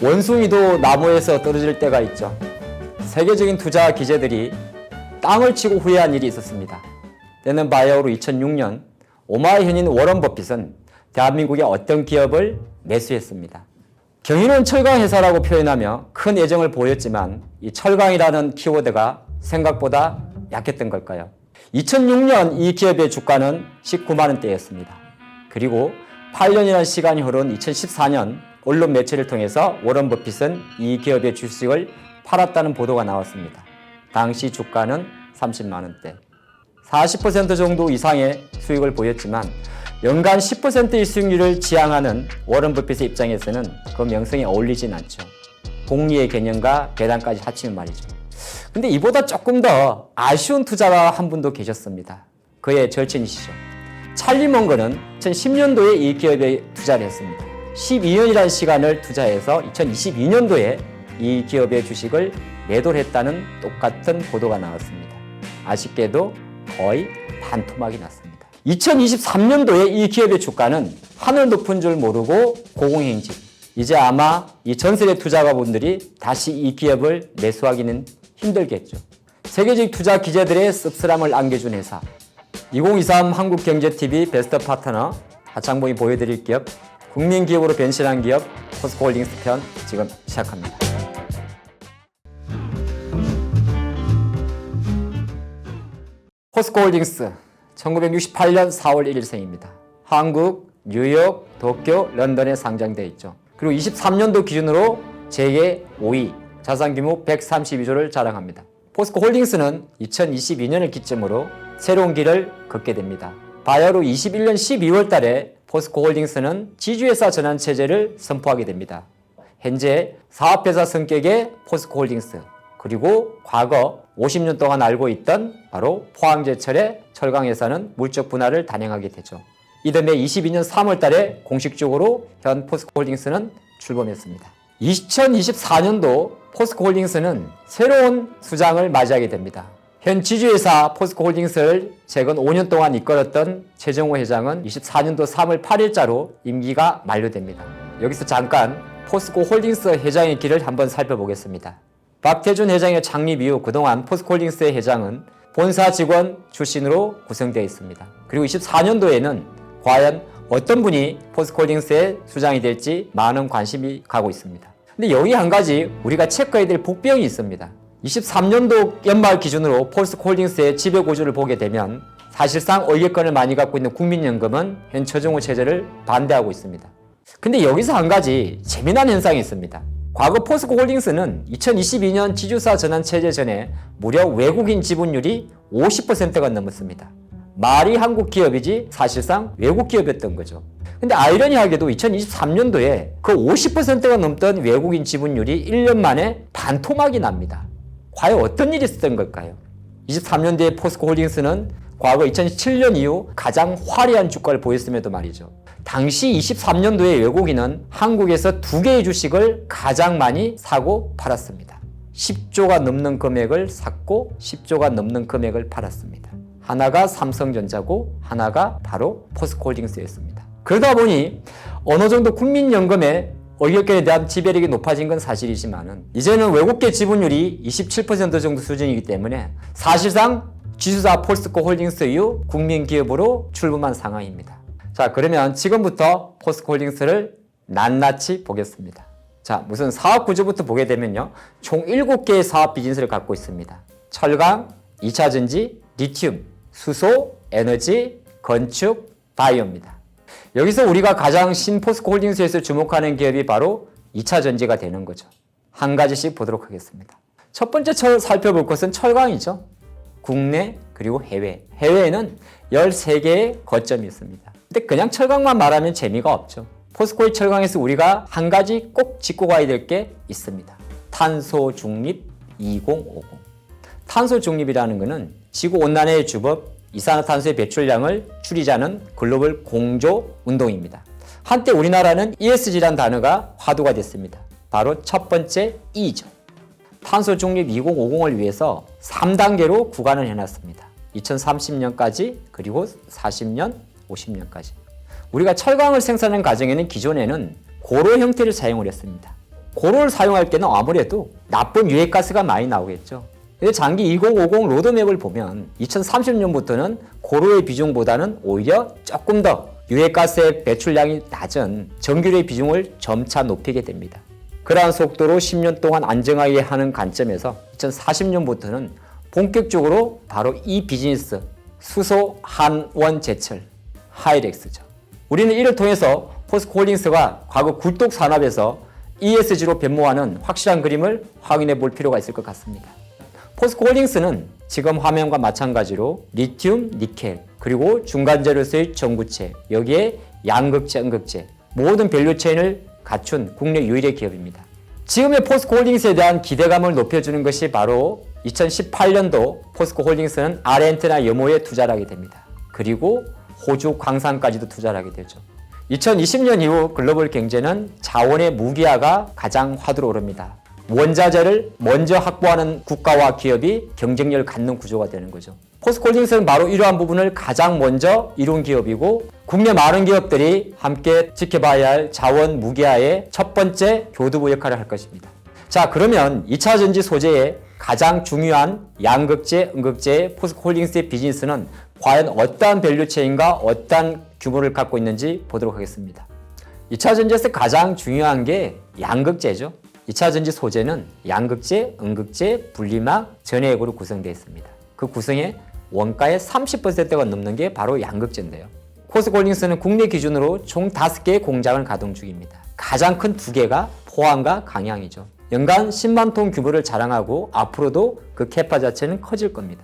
원숭이도 나무에서 떨어질 때가 있죠. 세계적인 투자 기재들이 땅을 치고 후회한 일이 있었습니다. 때는 바야흐로 2006년 오마이 현인 워런 버핏은 대한민국의 어떤 기업을 매수했습니다. 경인은 철강 회사라고 표현하며 큰 애정을 보였지만 이 철강이라는 키워드가 생각보다 약했던 걸까요? 2006년 이 기업의 주가는 19만 원대였습니다. 그리고 8년이라는 시간이 흐른 2014년 언론 매체를 통해서 워런 버핏은 이 기업의 주식을 팔았다는 보도가 나왔습니다. 당시 주가는 30만 원대. 40% 정도 이상의 수익을 보였지만 연간 10%의 수익률을 지향하는 워런 버핏의 입장에서는 그 명성에 어울리진 않죠. 복리의 개념과 배당까지 합치면 말이죠. 근데 이보다 조금 더 아쉬운 투자가 한 분도 계셨습니다. 그의 절친이시죠. 찰리 멍거는 2010년도에 이 기업에 투자를 했습니다. 12년이라는 시간을 투자해서 2022년도에 이 기업의 주식을 매도를 했다는 똑같은 보도가 나왔습니다. 아쉽게도 거의 반토막이 났습니다. 2023년도에 이 기업의 주가는 하늘 높은 줄 모르고 고공행진. 이제 아마 이 전설의 투자가분들이 다시 이 기업을 매수하기는 힘들겠죠. 세계적 투자 기재들의 씁쓸함을 안겨준 회사. 2023 한국경제TV 베스트 파트너 하창봉이 보여드릴 기업, 국민기업으로 변신한 기업 포스코홀딩스 편 지금 시작합니다. 포스코홀딩스 1968년 4월 1일생입니다. 한국, 뉴욕, 도쿄, 런던에 상장되어 있죠. 그리고 23년도 기준으로 세계 5위, 자산규모 132조를 자랑합니다. 포스코홀딩스는 2022년을 기점으로 새로운 길을 걷게 됩니다. 바야흐로 21년 12월 달에 포스코홀딩스는 지주회사 전환체제를 선포하게 됩니다. 현재 사업회사 성격의 포스코홀딩스, 그리고 과거 50년 동안 알고 있던 바로 포항제철의 철강회사는 물적 분할을 단행하게 되죠. 이듬해 22년 3월 달에 공식적으로 현 포스코홀딩스는 출범했습니다. 2024년도 포스코홀딩스는 새로운 수장을 맞이하게 됩니다. 현 지주회사 포스코홀딩스를 최근 5년 동안 이끌었던 최정호 회장은 24년도 3월 8일자로 임기가 만료됩니다. 여기서 잠깐 포스코홀딩스 회장의 길을 한번 살펴보겠습니다. 박태준 회장의 창립 이후 그동안 포스코홀딩스의 회장은 본사 직원 출신으로 구성되어 있습니다. 그리고 24년도에는 과연 어떤 분이 포스코홀딩스의 수장이 될지 많은 관심이 가고 있습니다. 근데 여기 한 가지 우리가 체크해야 될 복병이 있습니다. 23년도 연말 기준으로 포스코홀딩스의 지배구조를 보게 되면 사실상 의결권을 많이 갖고 있는 국민연금은 현 최정호 체제를 반대하고 있습니다. 근데 여기서 한 가지 재미난 현상이 있습니다. 과거 포스코홀딩스는 2022년 지주사 전환체제 전에 무려 외국인 지분율이 50%가 넘었습니다. 말이 한국 기업이지 사실상 외국 기업이었던 거죠. 근데 아이러니하게도 2023년도에 그 50%가 넘던 외국인 지분율이 1년 만에 반토막이 납니다. 과연 어떤 일이 있었던 걸까요? 23년도에 포스코홀딩스는 과거 2007년 이후 가장 화려한 주가를 보였음에도 말이죠. 당시 23년도에 외국인은 한국에서 2개의 주식을 가장 많이 사고 팔았습니다. 10조가 넘는 금액을 샀고 10조가 넘는 금액을 팔았습니다. 하나가 삼성전자고 하나가 바로 포스코홀딩스였습니다. 그러다 보니 어느 정도 국민연금의 의결권에 대한 지배력이 높아진 건 사실이지만 이제는 외국계 지분율이 27% 정도 수준이기 때문에 사실상 지주사 포스코홀딩스 이후 국민기업으로 출범한 상황입니다. 자, 그러면 지금부터 포스코홀딩스를 낱낱이 보겠습니다. 자, 무슨 사업 구조부터 보게 되면요. 총 7개의 사업 비즈니스를 갖고 있습니다. 철강, 2차전지, 리튬, 수소, 에너지, 건축, 바이오입니다. 여기서 우리가 가장 신포스코홀딩스에서 주목하는 기업이 바로 2차전지가 되는 거죠. 한 가지씩 보도록 하겠습니다. 첫 번째 살펴볼 것은 철강이죠. 국내 그리고 해외. 해외에는 13개의 거점이 있습니다. 근데 그냥 철강만 말하면 재미가 없죠. 포스코의 철강에서 우리가 한 가지 꼭 짚고 가야 될 게 있습니다. 탄소 중립 2050. 탄소 중립이라는 것은 지구온난화의 주법, 이산화탄소의 배출량을 줄이자는 글로벌 공조 운동입니다. 한때 우리나라는 ESG라는 단어가 화두가 됐습니다. 바로 첫 번째 E죠. 탄소 중립 2050을 위해서 3단계로 구간을 해놨습니다. 2030년까지 그리고 40년, 50년까지. 우리가 철강을 생산하는 과정에는 기존에는 고로 형태를 사용을 했습니다. 고로를 사용할 때는 아무래도 나쁜 유해가스가 많이 나오겠죠. 장기 2050 로드맵을 보면 2030년부터는 고로의 비중보다는 오히려 조금 더 유해가스의 배출량이 낮은 전기료의 비중을 점차 높이게 됩니다. 그러한 속도로 10년 동안 안정하게 하는 관점에서 2040년부터는 본격적으로 바로 이 비즈니스 수소 한원 제철 하이렉스죠. 우리는 이를 통해서 포스코홀딩스가 과거 굴뚝 산업에서 ESG로 변모하는 확실한 그림을 확인해 볼 필요가 있을 것 같습니다. 포스코홀딩스는 지금 화면과 마찬가지로 리튬, 니켈, 그리고 중간 재료수의 전구체, 여기에 양극재, 음극재 모든 밸류체인을 갖춘 국내 유일의 기업입니다. 지금의 포스코홀딩스에 대한 기대감을 높여주는 것이 바로 2018년도 포스코홀딩스는 아르헨티나 염호에 투자를 하게 됩니다. 그리고 호주 광산까지도 투자를 하게 되죠. 2020년 이후 글로벌 경제는 자원의 무기화가 가장 화두로 오릅니다. 원자재를 먼저 확보하는 국가와 기업이 경쟁력을 갖는 구조가 되는 거죠. 포스코홀딩스는 바로 이러한 부분을 가장 먼저 이룬 기업이고 국내 많은 기업들이 함께 지켜봐야 할 자원 무기화의 첫 번째 교두보 역할을 할 것입니다. 자, 그러면 2차 전지 소재의 가장 중요한 양극재, 음극재의 포스코홀딩스의 비즈니스는 과연 어떠한 밸류체인과 어떠한 규모를 갖고 있는지 보도록 하겠습니다. 2차 전지에서 가장 중요한 게 양극재죠. 2차 전지 소재는 양극재, 음극재, 분리막, 전해액으로 구성되어 있습니다. 그 구성의 원가의 30%가 넘는 게 바로 양극재인데요. 포스코홀딩스는 국내 기준으로 총 5개의 공장을 가동 중입니다. 가장 큰 2개가 포항과 강양이죠. 연간 10만 톤 규모를 자랑하고 앞으로도 그 캐파 자체는 커질 겁니다.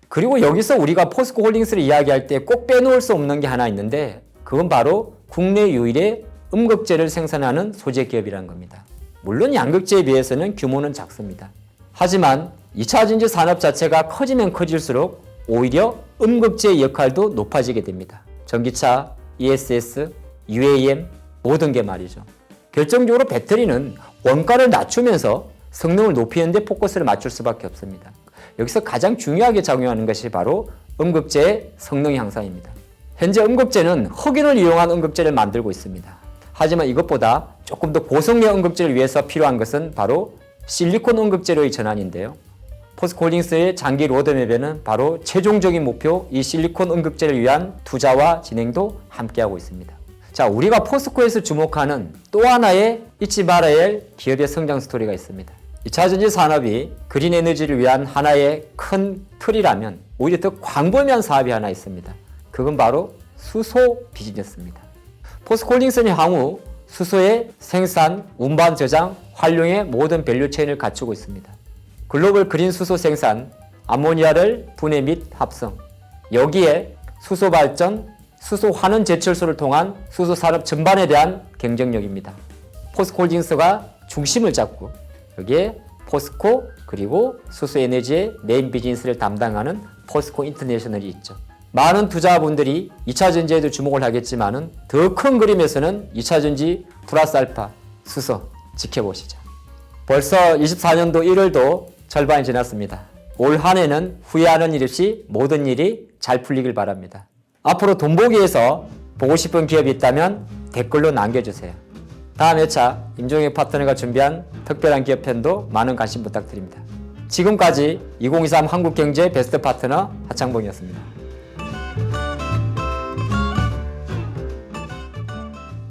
그리고 여기서 우리가 포스코홀딩스를 이야기할 때 꼭 빼놓을 수 없는 게 하나 있는데 그건 바로 국내 유일의 음극재를 생산하는 소재 기업이라는 겁니다. 물론 양극재에 비해서는 규모는 작습니다. 하지만 2차 전지 산업 자체가 커지면 커질수록 오히려 음극재의 역할도 높아지게 됩니다. 전기차, ESS, UAM 모든 게 말이죠. 결정적으로 배터리는 원가를 낮추면서 성능을 높이는 데 포커스를 맞출 수밖에 없습니다. 여기서 가장 중요하게 작용하는 것이 바로 음극재의 성능 향상입니다. 현재 음극재는 흑인을 이용한 음극재를 만들고 있습니다. 하지만 이것보다 조금 더 고성능 음극재를 위해서 필요한 것은 바로 실리콘 음극재로의 전환인데요. 포스코홀딩스의 장기 로드맵에는 바로 최종적인 목표 이 실리콘 음극재를 위한 투자와 진행도 함께하고 있습니다. 자, 우리가 포스코에서 주목하는 또 하나의 잊지 말아야 할 기업의 성장 스토리가 있습니다. 2차 전지 산업이 그린 에너지를 위한 하나의 큰 틀이라면 오히려 더 광범위한 사업이 하나 있습니다. 그건 바로 수소 비즈니스입니다. 포스코홀딩스는 향후 수소의 생산, 운반, 저장, 활용의 모든 밸류체인을 갖추고 있습니다. 글로벌 그린 수소 생산, 아모니아를 분해 및 합성, 여기에 수소 발전, 수소 환원 제철소를 통한 수소 산업 전반에 대한 경쟁력입니다. 포스코홀딩스가 중심을 잡고 여기에 포스코 그리고 수소 에너지의 메인 비즈니스를 담당하는 포스코 인터내셔널이 있죠. 많은 투자분들이 2차 전지에도 주목을 하겠지만은 더 큰 그림에서는 2차 전지 플러스 알파 수소 지켜보시죠. 벌써 24년도 1월도 절반이 지났습니다. 올 한 해는 후회하는 일 없이 모든 일이 잘 풀리길 바랍니다. 앞으로 돈보기에서 보고 싶은 기업이 있다면 댓글로 남겨주세요. 다음 회차 임종혁 파트너가 준비한 특별한 기업 편도 많은 관심 부탁드립니다. 지금까지 2023 한국경제 베스트 파트너 하창봉이었습니다.